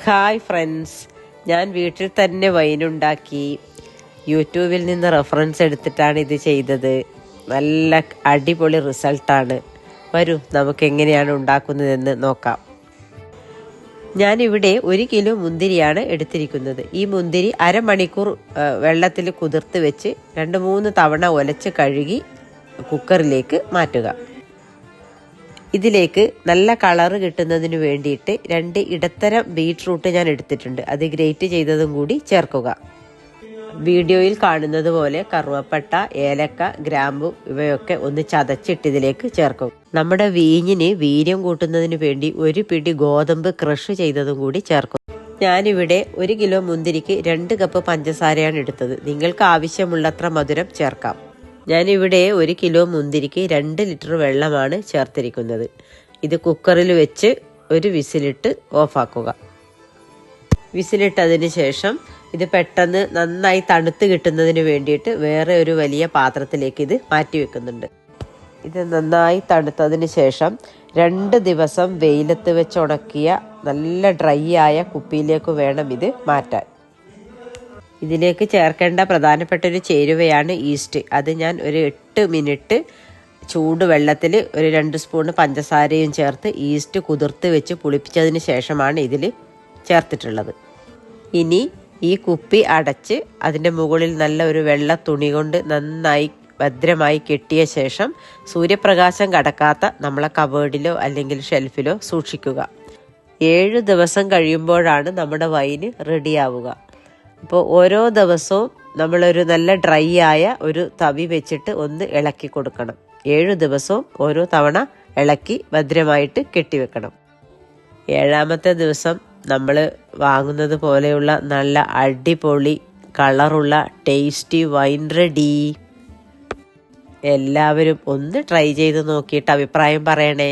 Hi friends, ഞാൻ വീട്ടിൽ തന്നെ വൈനുണ്ടാക്കി. യൂട്യൂബിൽ നിന്ന് റെഫറൻസ് എടുത്തിട്ടാണ് ഇത് ചെയ്തത്. നല്ല അടിപൊളി റിസൾട്ടാണ്. വരൂ, നമുക്ക് എങ്ങനെയാണ് ഉണ്ടാക്കുന്നതെന്ന് നോക്കാം. ഞാനിവിടെ 1 കിലോ മുന്തിരിയാണ് എടുത്തിരിക്കുന്നത്. ഈ മുന്തിരി അരമണിക്കൂർ വെള്ളത്തിൽ കുതിർത്ത് വെച്ച് 2-3 തവണ ഒലച്ച് കഴുകി കുക്കറിലേക്ക് മാറ്റുക. ഇതിലേക്ക് നല്ല കളറ് കിട്ടുന്നതിന് വേണ്ടിയിട്ട് 2 ഇടത്തരം ബീറ്റ്റൂട്ട് ഞാൻ എടുത്തിട്ടുണ്ട്. അത് ഗ്രേറ്റ് ചെയ്തതും കൂടി ചേർക്കുക. വീഡിയോയിൽ കാണുന്നത് പോലെ കറുവപ്പട്ട, ഏലക്ക, ഗ്രാമ്പു ഇവയൊക്കെ ഒന്ന് ചതച്ചിട്ട് ഇതിലേക്ക് ചേർക്കും. നമ്മുടെ വീഞ്ഞിന് വീര്യം കൂട്ടുന്നതിന് വേണ്ടി 1 പിടി ഗോതമ്പ് ക്രഷ് ചെയ്തതും കൂടി ചേർക്കും. ഞാനിവിടെ 1 കിലോ മുന്തിരിക്ക് 2 കപ്പ് പഞ്ചസാരയാണ് എടുത്തത്. നിങ്ങൾക്ക് ആവശ്യമുള്ളത്ര മധുരം ചേർക്കാം. ഞാനിവിടെ 1 കിലോ മുന്തിരിക്ക് 2 ലിറ്റർ വെള്ളമാണ് ചേർത്തിരിക്കുന്നത്. ഇത് കുക്കറിൽ വെച്ച് 1 വിസിലിട്ട് ഓഫാക്കുക. വിസിലിട്ടതിന് ശേഷം ഇത് പെട്ടെന്ന് നന്നായി തണുത്ത് കിട്ടുന്നതിന് വേണ്ടിയിട്ട് വേറെ ഒരു വലിയ പാത്രത്തിലേക്ക് ഇത് മാറ്റി വെക്കുന്നുണ്ട്. ഇത് നന്നായി തണുത്തതിന് ശേഷം 2 ദിവസം വെയിലത്ത് വെച്ച് ഉണക്കിയ നല്ല ഡ്രൈ ആയ കുപ്പിയിലേക്ക് വേണം ഇത് മാറ്റാൻ. ഇതിലേക്ക് ചേർക്കേണ്ട പ്രധാനപ്പെട്ട ഒരു ചേരുവയാണ് ഈസ്റ്റ്. അത് ഞാൻ ഒരു 8 മിനിറ്റ് ചൂട് വെള്ളത്തിൽ 2 സ്പൂൺ പഞ്ചസാരയും ചേർത്ത് ഈസ്റ്റ് കുതിർത്ത് വെച്ച് പുളിപ്പിച്ചതിന് ശേഷമാണ് ഇതിൽ ചേർത്തിട്ടുള്ളത്. ഇനി ഈ കുപ്പി അടച്ച് അതിൻ്റെ മുകളിൽ നല്ല ഒരു വെള്ള തുണി കൊണ്ട് നന്നായി ഭദ്രമായി കെട്ടിയ ശേഷം സൂര്യപ്രകാശം കടക്കാത്ത നമ്മളെ കബേർഡിലോ അല്ലെങ്കിൽ ഷെൽഫിലോ സൂക്ഷിക്കുക. 7 ദിവസം കഴിയുമ്പോഴാണ് നമ്മുടെ വൈന് റെഡിയാവുക. അപ്പോൾ ഓരോ ദിവസവും നമ്മളൊരു നല്ല ഡ്രൈ ആയ ഒരു തവി വെച്ചിട്ട് ഒന്ന് ഇളക്കി കൊടുക്കണം. 7 ദിവസവും ഓരോ തവണ ഇളക്കി ഭദ്രമായിട്ട് കെട്ടിവെക്കണം. 7ാമത്തെ ദിവസം നമ്മൾ വാങ്ങുന്നത് പോലെയുള്ള നല്ല അടിപൊളി കളറുള്ള ടേസ്റ്റി വൈൻ റെഡി. എല്ലാവരും ഒന്ന് ട്രൈ ചെയ്ത് നോക്കിയിട്ട് അഭിപ്രായം പറയണേ.